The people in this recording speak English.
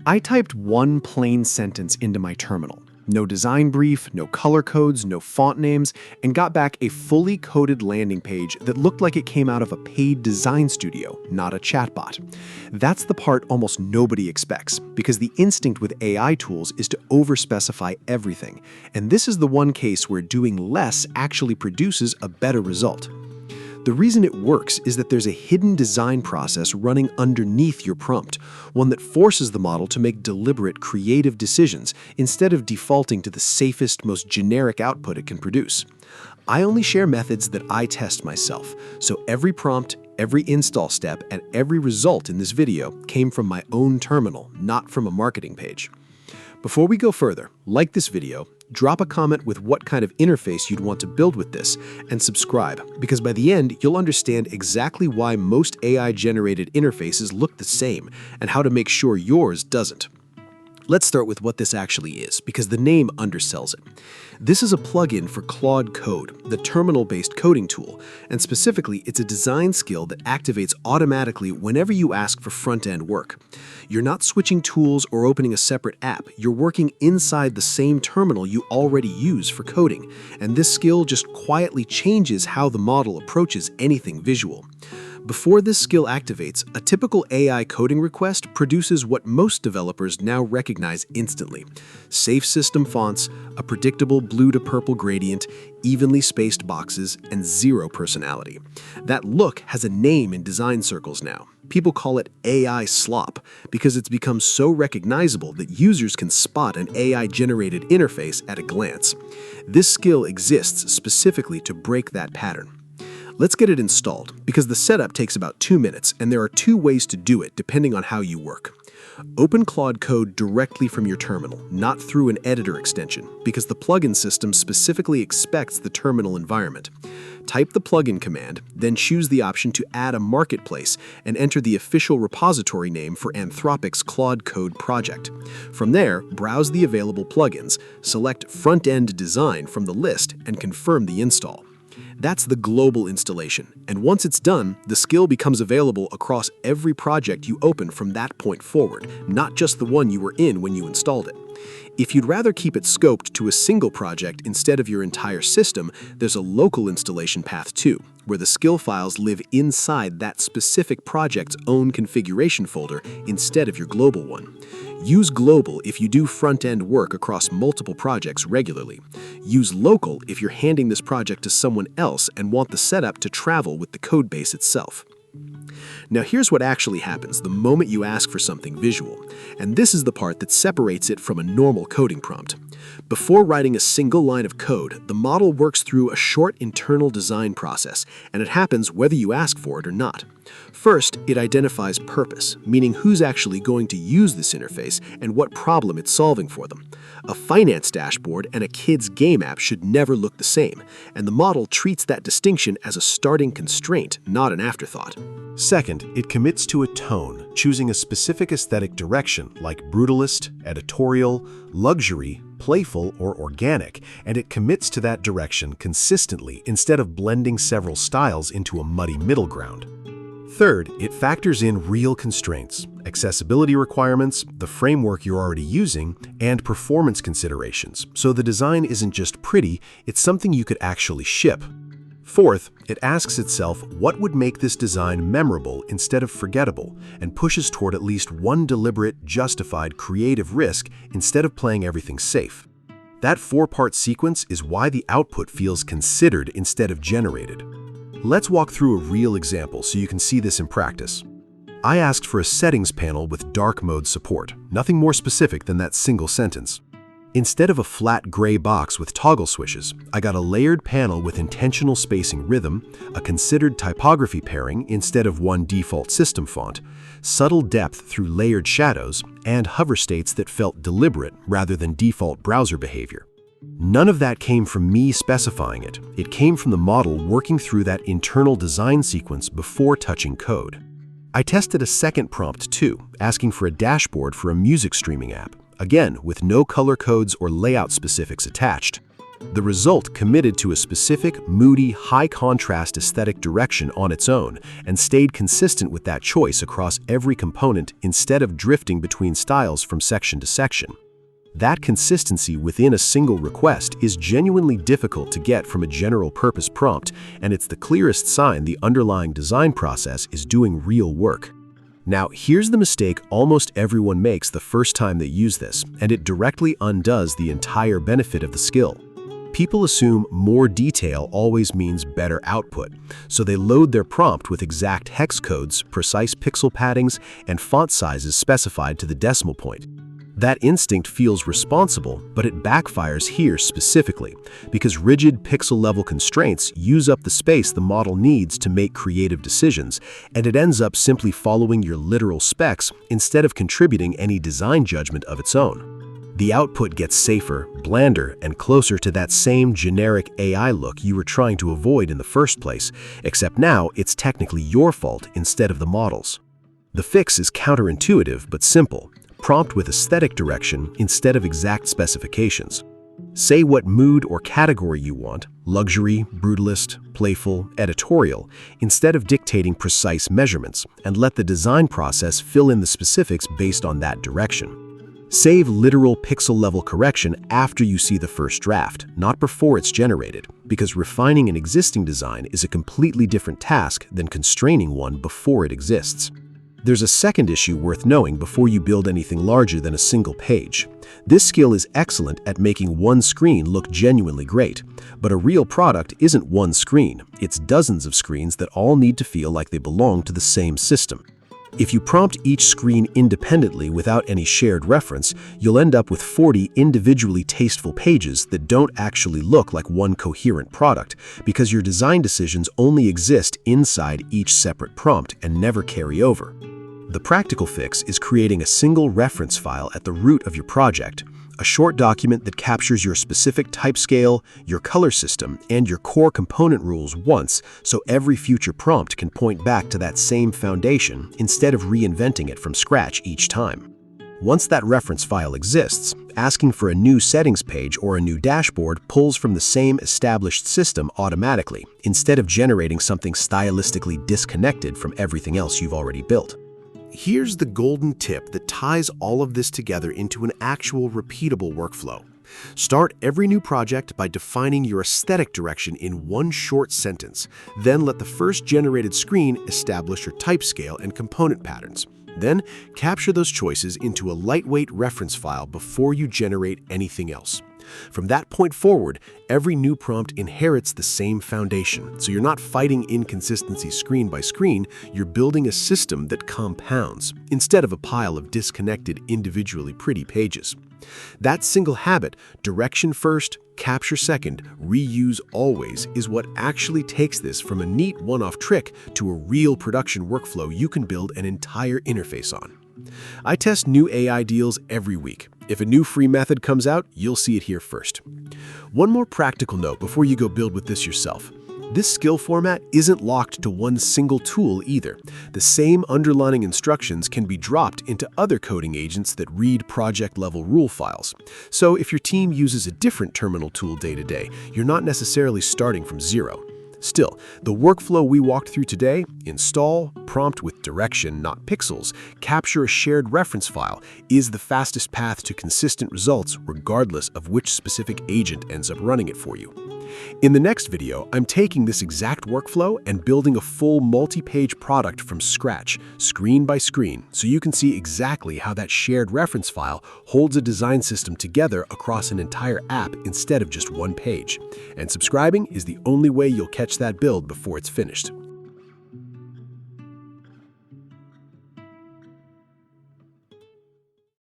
I typed one plain sentence into my terminal. No design brief, no color codes, no font names, and got back a fully coded landing page that looked like it came out of a paid design studio, not a chatbot. That's the part almost nobody expects, because the instinct with AI tools is to overspecify everything, and this is the one case where doing less actually produces a better result. The reason it works is that there's a hidden design process running underneath your prompt, one that forces the model to make deliberate, creative decisions instead of defaulting to the safest, most generic output it can produce. I only share methods that I test myself, so every prompt, every install step, and every result in this video came from my own terminal, not from a marketing page. Before we go further, like this video, drop a comment with what kind of interface you'd want to build with this, and subscribe, because by the end, you'll understand exactly why most AI-generated interfaces look the same, and how to make sure yours doesn't. Let's start with what this actually is, because the name undersells it. This is a plugin for Claude Code, the terminal-based coding tool, and specifically, it's a design skill that activates automatically whenever you ask for front-end work. You're not switching tools or opening a separate app, you're working inside the same terminal you already use for coding, and this skill just quietly changes how the model approaches anything visual. Before this skill activates, a typical AI coding request produces what most developers now recognize instantly: safe system fonts, a predictable blue to purple gradient, evenly spaced boxes, and zero personality. That look has a name in design circles now. People call it AI slop because it's become so recognizable that users can spot an AI-generated interface at a glance. This skill exists specifically to break that pattern. Let's get it installed, because the setup takes about 2 minutes, and there are 2 ways to do it depending on how you work. Open Claude Code directly from your terminal, not through an editor extension, because the plugin system specifically expects the terminal environment. Type the plugin command, then choose the option to add a marketplace and enter the official repository name for Anthropic's Claude Code project. From there, browse the available plugins, select Frontend Design from the list, and confirm the install. That's the global installation, and once it's done, the skill becomes available across every project you open from that point forward, not just the one you were in when you installed it. If you'd rather keep it scoped to a single project instead of your entire system, there's a local installation path too, where the skill files live inside that specific project's own configuration folder instead of your global one. Use global if you do front-end work across multiple projects regularly. Use local if you're handing this project to someone else and want the setup to travel with the codebase itself. Now here's what actually happens the moment you ask for something visual, and this is the part that separates it from a normal coding prompt. Before writing a single line of code, the model works through a short internal design process, and it happens whether you ask for it or not. First, it identifies purpose, meaning who's actually going to use this interface and what problem it's solving for them. A finance dashboard and a kid's game app should never look the same, and the model treats that distinction as a starting constraint, not an afterthought. Second, it commits to a tone, choosing a specific aesthetic direction like brutalist, editorial, luxury, playful, or organic, and it commits to that direction consistently instead of blending several styles into a muddy middle ground. Third, it factors in real constraints, accessibility requirements, the framework you're already using, and performance considerations, so the design isn't just pretty, it's something you could actually ship. Fourth, it asks itself what would make this design memorable instead of forgettable, and pushes toward at least one deliberate, justified creative risk instead of playing everything safe. That 4-part sequence is why the output feels considered instead of generated. Let's walk through a real example so you can see this in practice. I asked for a settings panel with dark mode support, nothing more specific than that single sentence. Instead of a flat gray box with toggle switches, I got a layered panel with intentional spacing rhythm, a considered typography pairing instead of one default system font, subtle depth through layered shadows, and hover states that felt deliberate rather than default browser behavior. None of that came from me specifying it. It came from the model working through that internal design sequence before touching code. I tested a second prompt too, asking for a dashboard for a music streaming app, again with no color codes or layout specifics attached. The result committed to a specific, moody, high-contrast aesthetic direction on its own and stayed consistent with that choice across every component instead of drifting between styles from section to section. That consistency within a single request is genuinely difficult to get from a general-purpose prompt, and it's the clearest sign the underlying design process is doing real work. Now, here's the mistake almost everyone makes the first time they use this, and it directly undoes the entire benefit of the skill. People assume more detail always means better output, so they load their prompt with exact hex codes, precise pixel paddings, and font sizes specified to the decimal point. That instinct feels responsible, but it backfires here specifically, because rigid pixel-level constraints use up the space the model needs to make creative decisions, and it ends up simply following your literal specs instead of contributing any design judgment of its own. The output gets safer, blander, and closer to that same generic AI look you were trying to avoid in the first place, except now it's technically your fault instead of the model's. The fix is counterintuitive but simple. Prompt with aesthetic direction instead of exact specifications. Say what mood or category you want, luxury, brutalist, playful, editorial, instead of dictating precise measurements, and let the design process fill in the specifics based on that direction. Save literal pixel-level correction after you see the first draft, not before it's generated, because refining an existing design is a completely different task than constraining one before it exists. There's a second issue worth knowing before you build anything larger than a single page. This skill is excellent at making one screen look genuinely great, but a real product isn't one screen, it's dozens of screens that all need to feel like they belong to the same system. If you prompt each screen independently without any shared reference, you'll end up with 40 individually tasteful pages that don't actually look like one coherent product, because your design decisions only exist inside each separate prompt and never carry over. The practical fix is creating a single reference file at the root of your project, a short document that captures your specific type scale, your color system, and your core component rules once, so every future prompt can point back to that same foundation instead of reinventing it from scratch each time. Once that reference file exists, asking for a new settings page or a new dashboard pulls from the same established system automatically, instead of generating something stylistically disconnected from everything else you've already built. Here's the golden tip that ties all of this together into an actual repeatable workflow. Start every new project by defining your aesthetic direction in one short sentence. Then let the first generated screen establish your type scale and component patterns. Then capture those choices into a lightweight reference file before you generate anything else. From that point forward, every new prompt inherits the same foundation, so you're not fighting inconsistencies screen by screen, you're building a system that compounds, instead of a pile of disconnected, individually pretty pages. That single habit, direction first, capture second, reuse always, is what actually takes this from a neat one-off trick to a real production workflow you can build an entire interface on. I test new AI deals every week. If a new free method comes out, you'll see it here first. One more practical note before you go build with this yourself. This skill format isn't locked to one single tool either. The same underlining instructions can be dropped into other coding agents that read project-level rule files. So if your team uses a different terminal tool day to day, you're not necessarily starting from zero. Still, the workflow we walked through today, install, prompt with direction, not pixels, capture a shared reference file, is the fastest path to consistent results regardless of which specific agent ends up running it for you. In the next video, I'm taking this exact workflow and building a full multi-page product from scratch, screen by screen, so you can see exactly how that shared reference file holds a design system together across an entire app instead of just one page. And subscribing is the only way you'll catch that build before it's finished.